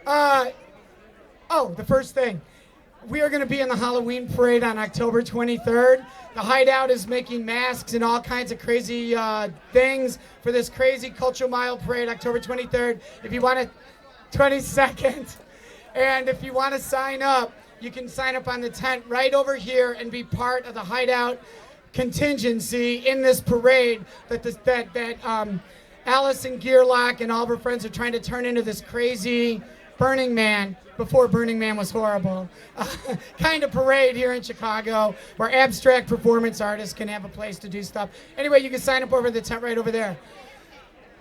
The first thing. We are going to be in the Halloween parade on October 23rd. The Hideout is making masks and all kinds of crazy things for this crazy Cultural Mile parade, October 23rd. If you want to, 22nd. And if you want to sign up, you can sign up on the tent right over here and be part of the Hideout contingency in this parade that Alice and Gearlock and all of her friends are trying to turn into this crazy Burning Man, before Burning Man was horrible, kind of parade here in Chicago where abstract performance artists can have a place to do stuff. Anyway, you can sign up over the tent right over there.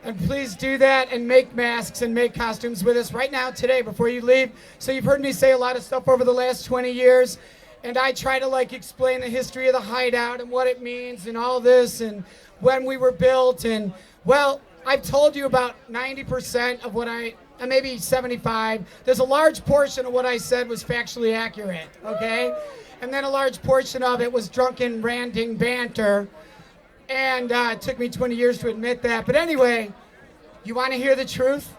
And please do that and make masks and make costumes with us right now, today, before you leave. So you've heard me say a lot of stuff over the last 20 years, and I try to explain the history of the Hideout and what it means and all this and when we were built. And, well, I've told you about 90% of what maybe 75. There's a large portion of what I said was factually accurate, okay? And then a large portion of it was drunken, ranting banter. And it took me 20 years to admit that. But anyway, you want to hear the truth?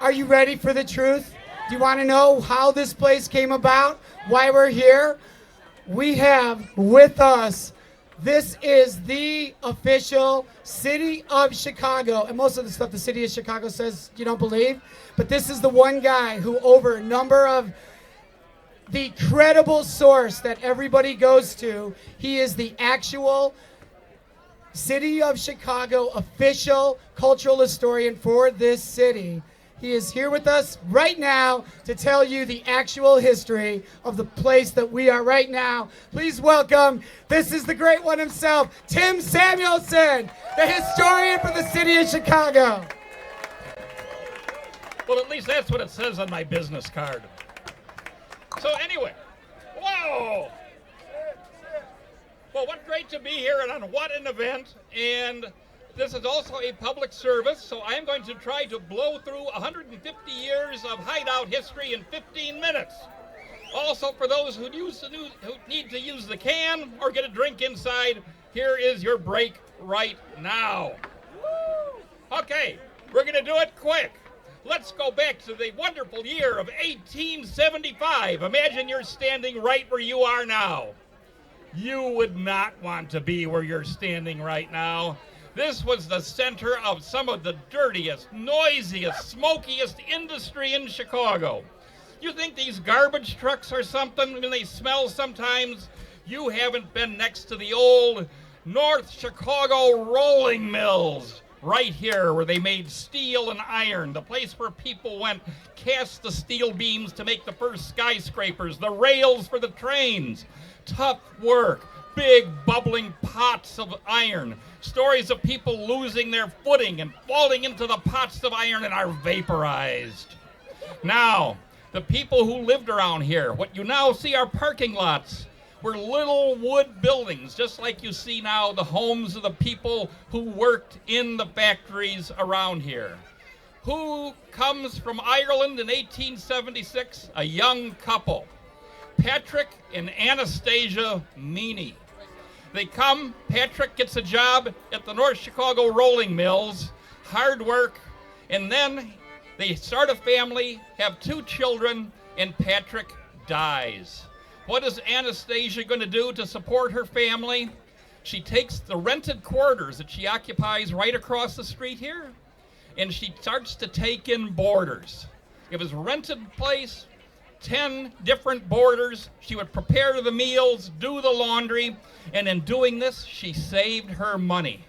Are you ready for the truth? Do you want to know how this place came about? Why we're here? We have with us, this is the official City of Chicago. And most of the stuff the City of Chicago says you don't believe. But this is the one guy who, over a number of the credible source that everybody goes to, he is the actual City of Chicago official cultural historian for this city. He is here with us right now to tell you the actual history of the place that we are right now. Please welcome, this is the great one himself, Tim Samuelson, the historian for the City of Chicago. Well, at least that's what it says on my business card. So anyway, whoa! Well, what great to be here, and on what an event. And this is also a public service, so I am going to try to blow through 150 years of Hideout history in 15 minutes. Also, for those who need to use the can or get a drink inside, here is your break right now. Okay, we're going to do it quick. Let's go back to the wonderful year of 1875. Imagine you're standing right where you are now. You would not want to be where you're standing right now. This was the center of some of the dirtiest, noisiest, smokiest industry in Chicago. You think these garbage trucks are something? I mean, they smell sometimes. You haven't been next to the old North Chicago rolling mills. Right here where they made steel and iron, the place where people went, cast the steel beams to make the first skyscrapers, the rails for the trains. Tough work, big bubbling pots of iron, stories of people losing their footing and falling into the pots of iron and are vaporized. Now, the people who lived around here, what you now see are parking lots, were little wood buildings, just like you see now the homes of the people who worked in the factories around here. Who comes from Ireland in 1876? A young couple, Patrick and Anastasia Meany. They come, Patrick gets a job at the North Chicago Rolling Mills, hard work, and then they start a family, have 2 children, and Patrick dies. What is Anastasia going to do to support her family? She takes the rented quarters that she occupies right across the street here, and she starts to take in boarders. It was a rented place, 10 different boarders. She would prepare the meals, do the laundry, and in doing this, she saved her money.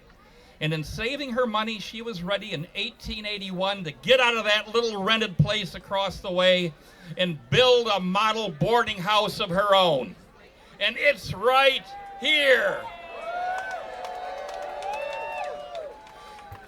And in saving her money, she was ready in 1881 to get out of that little rented place across the way and build a model boarding house of her own. And it's right here.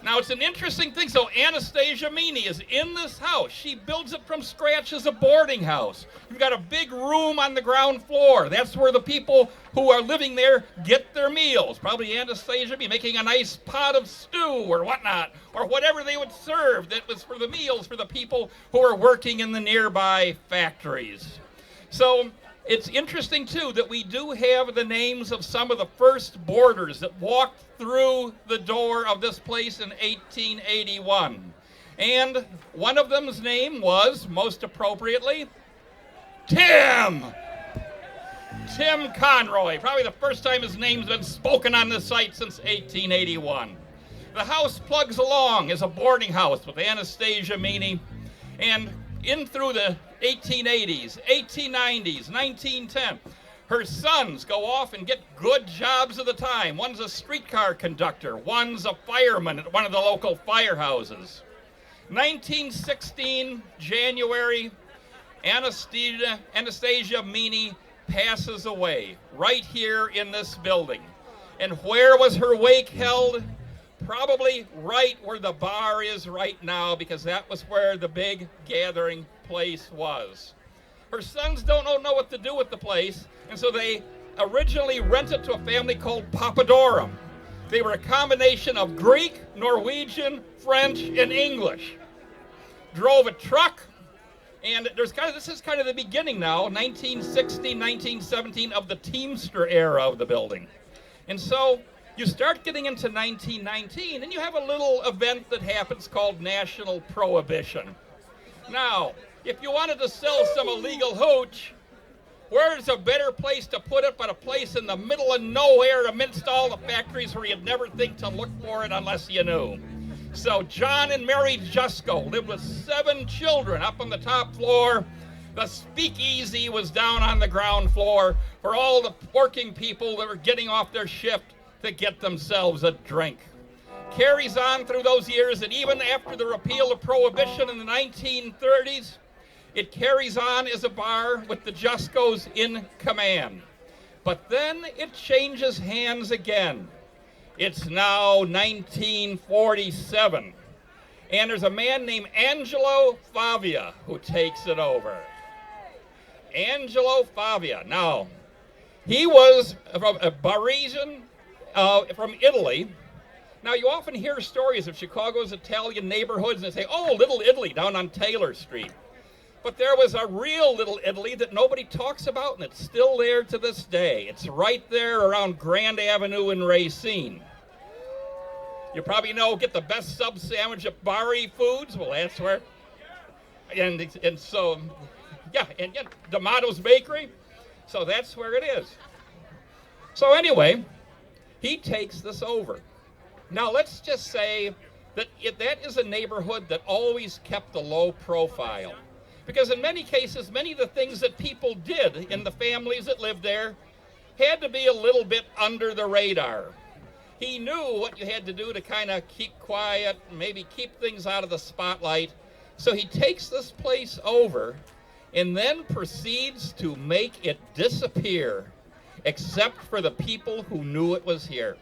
Now, it's an interesting thing. So Anastasia Meany is in this house. She builds it from scratch as a boarding house. You've got a big room on the ground floor. That's where the people who are living there get their meals. Probably Anastasia be making a nice pot of stew or whatnot, or whatever they would serve that was for the meals for the people who are working in the nearby factories. So it's interesting, too, that we do have the names of some of the first boarders that walked through the door of this place in 1881. And one of them's name was, most appropriately, Tim. Tim Conroy. Probably the first time his name's been spoken on this site since 1881. The house plugs along as a boarding house with Anastasia Meany. And in through the 1880s, 1890s, 1910, her sons go off and get good jobs of the time. One's a streetcar conductor. One's a fireman at one of the local firehouses. 1916, January, Anastasia Meany passes away right here in this building. And where was her wake held? Probably right where the bar is right now, because that was where the big gathering place was. Her sons don't know what to do with the place, and so they originally rented to a family called Papadorum. They were a combination of Greek, Norwegian, French, and English. Drove a truck, and this is kind of the beginning now, 1916, 1917, of the Teamster era of the building. And so you start getting into 1919, and you have a little event that happens called National Prohibition. Now, if you wanted to sell some illegal hooch, where's a better place to put it but a place in the middle of nowhere amidst all the factories where you'd never think to look for it unless you knew? So John and Mary Jusko lived with 7 children up on the top floor. The speakeasy was down on the ground floor for all the working people that were getting off their shift to get themselves a drink. Carries on through those years, and even after the repeal of Prohibition in the 1930s, it carries on as a bar with the Juskos in command. But then it changes hands again. It's now 1947, and there's a man named Angelo Favia who takes it over. Angelo Favia. Now, he was from a Baresian from Italy. Now, you often hear stories of Chicago's Italian neighborhoods, and they say, oh, Little Italy down on Taylor Street. But there was a real Little Italy that nobody talks about, and it's still there to this day. It's right there around Grand Avenue in Racine. You probably know, get the best sub sandwich at Bari Foods. Well, that's where. And so, yeah, and D'Amato's Bakery. So that's where it is. So anyway, he takes this over. Now, let's just say that that is a neighborhood that always kept a low profile. Because in many cases, many of the things that people did in the families that lived there had to be a little bit under the radar. He knew what you had to do to kind of keep quiet, maybe keep things out of the spotlight. So he takes this place over and then proceeds to make it disappear, except for the people who knew it was here.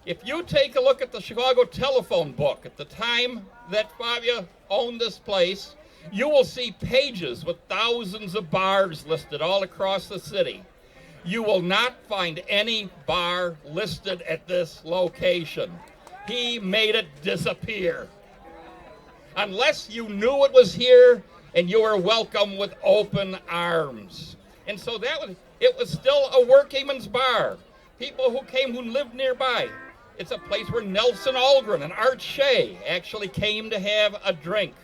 If you take a look at the Chicago telephone book at the time that Favia owned this place, you will see pages with thousands of bars listed all across the city. You will not find any bar listed at this location. He made it disappear. Unless you knew it was here and you were welcome with open arms. And so it was still a workingman's bar. People who lived nearby. It's a place where Nelson Algren and Art Shea actually came to have a drink.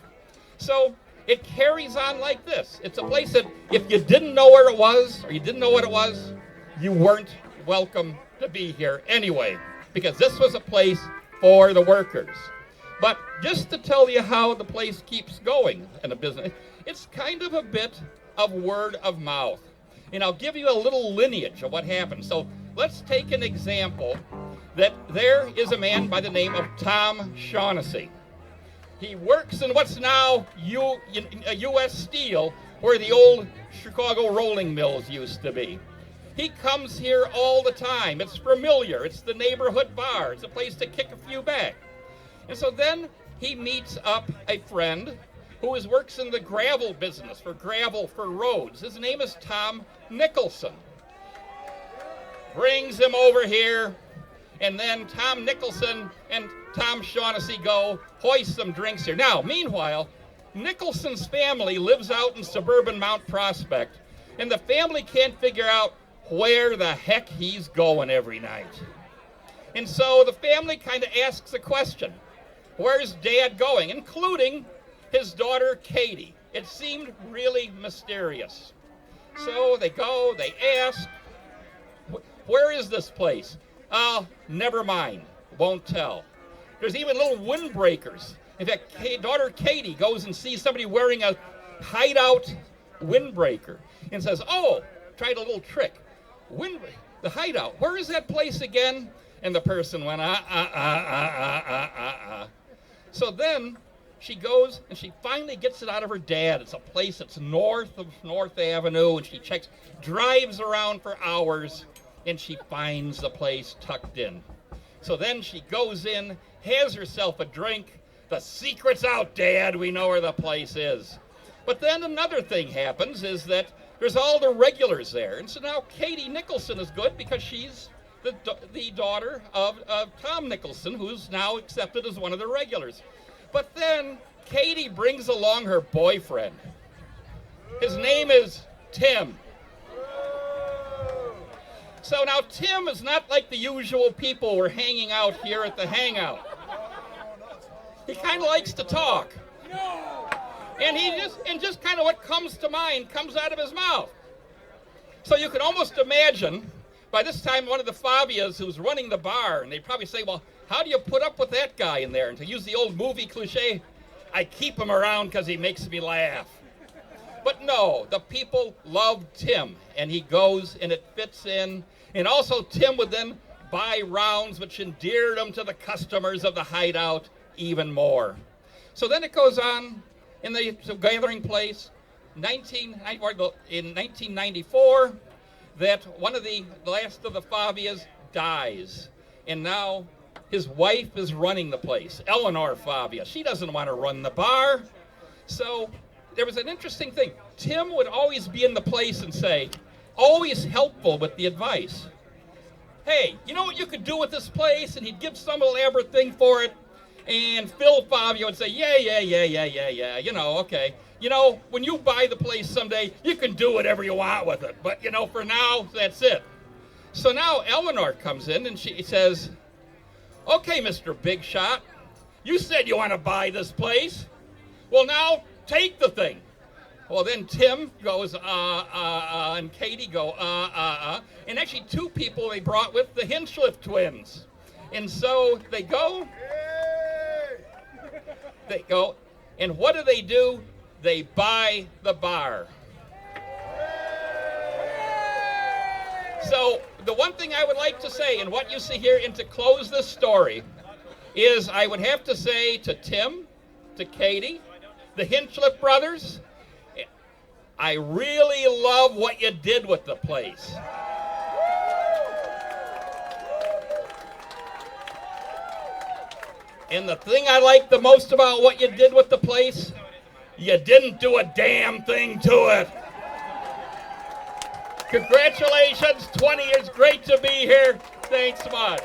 So it carries on like this. It's a place that if you didn't know where it was, or you didn't know what it was, you weren't welcome to be here anyway, because this was a place for the workers. But just to tell you how the place keeps going in a business, it's kind of a bit of word of mouth. And I'll give you a little lineage of what happened. So let's take an example that there is a man by the name of Tom Shaughnessy. He works in what's now U.S. Steel, where the old Chicago rolling mills used to be. He comes here all the time. It's familiar. It's the neighborhood bar. It's a place to kick a few back. And so then he meets up a friend who works in the gravel business, for gravel for roads. His name is Tom Nicholson. Brings him over here, and then Tom Nicholson and Tom Shaughnessy go hoist some drinks here. Now, meanwhile, Nicholson's family lives out in suburban Mount Prospect, and the family can't figure out where the heck he's going every night. And so the family kind of asks a question. where's Dad going, including his daughter Katie. It seemed really mysterious. So they go, they ask, where is this place? Never mind, won't tell. There's even little windbreakers. In fact, daughter Katie goes and sees somebody wearing a hideout windbreaker and says, oh, tried a little trick. The hideout, where is that place again? And the person went, So then she goes and she finally gets it out of her dad. It's a place that's north of North Avenue, and she drives around for hours, and she finds the place tucked in. So then she goes in, has herself a drink. The secret's out, Dad. We know where the place is. But then another thing happens is that there's all the regulars there. And so now Katie Nicholson is good because she's the daughter of Tom Nicholson, who's now accepted as one of the regulars. But then Katie brings along her boyfriend. His name is Tim. So now Tim is not like the usual people we're hanging out here at the hangout. He kind of likes to talk. And just kind of what comes to mind comes out of his mouth. So you can almost imagine, by this time, one of the Fabias who's running the bar, and they probably say, well, how do you put up with that guy in there? And to use the old movie cliche, I keep him around because he makes me laugh. But no, the people love Tim, and he goes, and it fits in. And also Tim would then buy rounds, which endeared him to the customers of the hideout even more. So then it goes on in the gathering place. In 1994, that one of the last of the Fabias dies, and now his wife is running the place, Eleanor Fabia. She doesn't want to run the bar. So there was an interesting thing. Tim would always be in the place and say, always helpful with the advice. Hey, you know what you could do with this place? And he'd give some elaborate thing for it. And Phil Fabio would say, yeah, you know, okay. You know, when you buy the place someday, you can do whatever you want with it. But, you know, for now, that's it. So now Eleanor comes in and she says, okay, Mr. Big Shot, you said you want to buy this place. Well, now take the thing. Well, then Tim goes, and Katie go, And actually two people they brought with, the Hinchliff twins. And so they go, and what do? They buy the bar. So the one thing I would like to say, and what you see here, and to close this story, is I would have to say to Tim, to Katie, the Hinchliff brothers, I really love what you did with the place. And the thing I like the most about what you did with the place, you didn't do a damn thing to it. Congratulations, 20 years, great to be here. Thanks much.